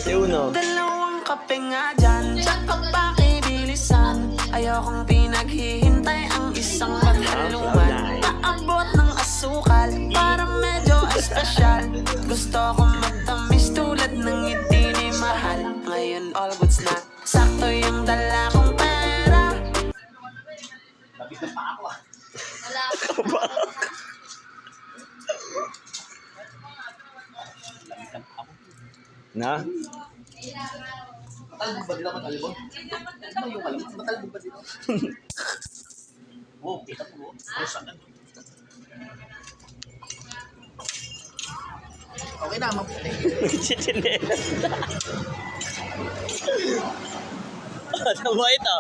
Uno. Dalawang kape nga dyan, tsaka pakibilisan. Ayokong pinaghihintay ang isang paghaluman. Paabot ng asukal, para medyo espesyal. Gusto ko magtamis tulad ng ngiti ni Mahal. Ngayon all goods na, sakto yung dala kong pera. Nabigyan pa ako ah. Wala. Nabigyan pa ako. Na? Matalbog ba dito? Matalbog? Ano yung malamang? Matalbog ba dito? Oo, kita mo. Okay na, maputi. Chichinelas na. Ano ba ito?